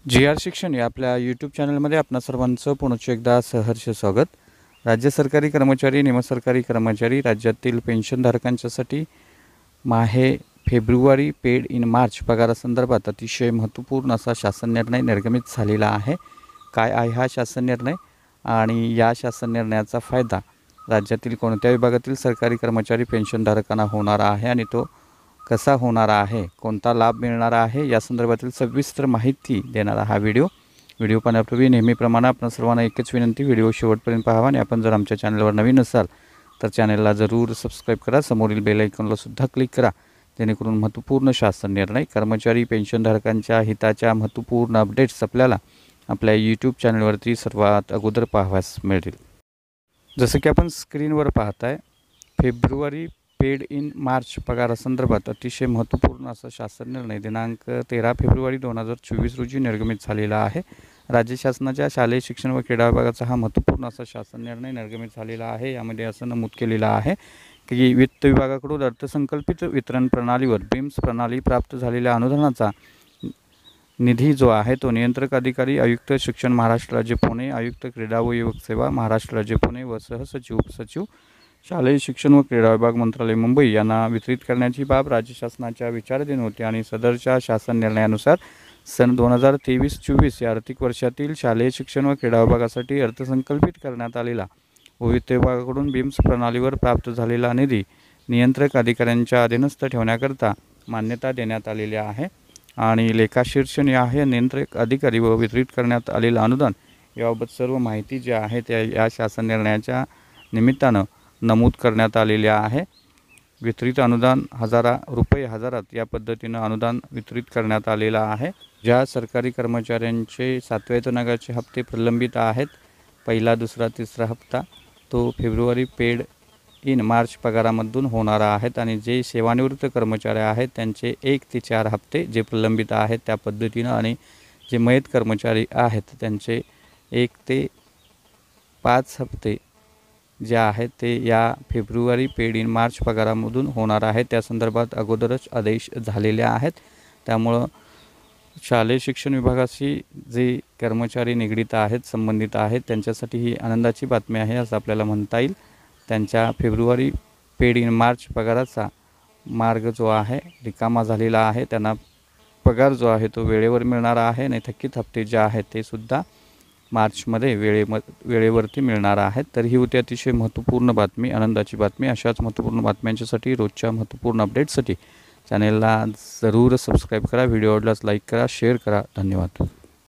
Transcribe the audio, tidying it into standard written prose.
G.R.. शिक्षण या आपल्या यूट्यूब चॅनलमध्ये आपणा सर्वांचं पुनश्च एकदा सहर्ष स्वागत। राज्य सरकारी कर्मचारी, निमसरकारी कर्मचारी राज्यातील पेन्शनधारकांच्यासाठी माहे फेब्रुवारी पेड इन मार्च पगारासंदर्भात अतिशय महत्त्वपूर्ण असा शासन निर्णय निर्गमित झालेला आहे। काय आहे हा शासन निर्णय आणि या शासन निर्णयाचा फायदा राज्यातील कोणत्या विभागातील सरकारी कर्मचारी पेन्शनधारकांना होणार आहे आणि तो कसा होणार आहे, कोणता लाभ मिळणार आहे, या संदर्भातील सविस्तर माहिती देणारा हा व्हिडिओ पाहण्यापूर्वी नेहमीप्रमाणे आपण सर्वांना एकच विनंती, व्हिडिओ शेवटपर्यंत पाहावा आणि आपण जर आमच्या चॅनलवर नवीन असाल तर चॅनलला जरूर सबस्क्राईब करा, समोरील बेल आयकॉनला सुद्धा क्लिक करा, जेणेकरून महत्त्वपूर्ण शासन निर्णय, कर्मचारी पेन्शनधारकांच्या हिताच्या महत्त्वपूर्ण अपडेट्स आपल्याला आपल्या यूट्यूब चॅनलवरती सर्वात अगोदर पाहावयास मिळतील। जसं की आपण स्क्रीनवर पाहताय, फेब्रुवारी पेड इन मार्च पगारासंदर्भात अतिशय महत्त्वपूर्ण असा शासन निर्णय दिनांक 13 फेब्रुवारी 2024 रोजी निर्गमित झालेला आहे। राज्य शासनाच्या शालेय शिक्षण व क्रीडा विभागाचा हा महत्त्वपूर्ण असा शासन निर्णय निर्गमित झालेला आहे। यामध्ये असं नमूद केलेलं आहे की वित्त विभागाकडून अर्थसंकल्पित वितरण प्रणालीवर बीम्स प्रणाली प्राप्त झालेल्या अनुदानाचा निधी जो आहे तो नियंत्रक अधिकारी, आयुक्त शिक्षण महाराष्ट्र राज्य पुणे, आयुक्त क्रीडा व युवक सेवा महाराष्ट्र राज्य पुणे व सहसचिव उपसचिव शालेय शिक्षण व क्रीडा विभाग मंत्रालय मुंबई यांना वितरित करण्याची बाब राज्य शासनाच्या विचाराधीन होती आणि सदरच्या शासन निर्णयानुसार सन 2023-24 या आर्थिक वर्षातील शालेय शिक्षण व क्रीडा विभागासाठी अर्थसंकल्पित करण्यात आलेला व वित्त विभागाकडून बीम्स प्रणालीवर प्राप्त झालेला निधी नियंत्रक अधिकाऱ्यांच्या अधीनस्थ ठेवण्याकरता मान्यता देण्यात आलेली आहे आणि लेखाशीर्ष आहे नियंत्रक अधिकारी व वितरित करण्यात आलेलं अनुदान याबाबत सर्व माहिती जी आहे त्या या शासन निर्णयाच्या निमित्तानं नमूद करण्यात आलेले आहे। वितरित अनुदान रुपये हजारात या पद्धतीनं अनुदान वितरित करण्यात आलेलं आहे। ज्या सरकारी कर्मचाऱ्यांचे 7व्या वेतनागाचे हप्ते प्रलंबित आहेत, पहिला, दुसरा, तिसरा हप्ता तो फेब्रुवारी पेड इन मार्च पगारामधून होणार आहेत आणि जे सेवानिवृत्त कर्मचारी आहेत त्यांचे 1 ते 4 हप्ते जे प्रलंबित आहेत त्या पद्धतीनं आणि जे मयत कर्मचारी आहेत त्यांचे 1 ते 5 हप्ते जे आहेत ते या फेब्रुवारी पेड इन मार्च पगारामधून होणार आहे। त्या संदर्भात अगोदरच आदेश झालेले आहेत। त्यामुळं शालेय शिक्षण विभागाशी जे कर्मचारी निगडित आहेत, संबंधित आहेत, त्यांच्यासाठी ही आनंदाची बातमी आहे असं आपल्याला म्हणता येईल। त्यांच्या फेब्रुवारी पेड इन मार्च पगाराचा मार्ग जो आहे रिकामा झालेला आहे। त्यांना पगार जो आहे तो वेळेवर मिळणार आहे आणि थकीत हप्ते जे आहेत ते सुद्धा मार्चमध्ये वेळेवरती मिळणार आहेत। तर ही होती अतिशय महत्त्वपूर्ण बातमी, आनंदाची बातमी। अशाच महत्त्वपूर्ण बातम्यांच्यासाठी, रोजच्या महत्त्वपूर्ण अपडेट्ससाठी चॅनेलला जरूर सबस्क्राईब करा, व्हिडिओ आवडल्यास लाईक करा, शेअर करा। धन्यवाद।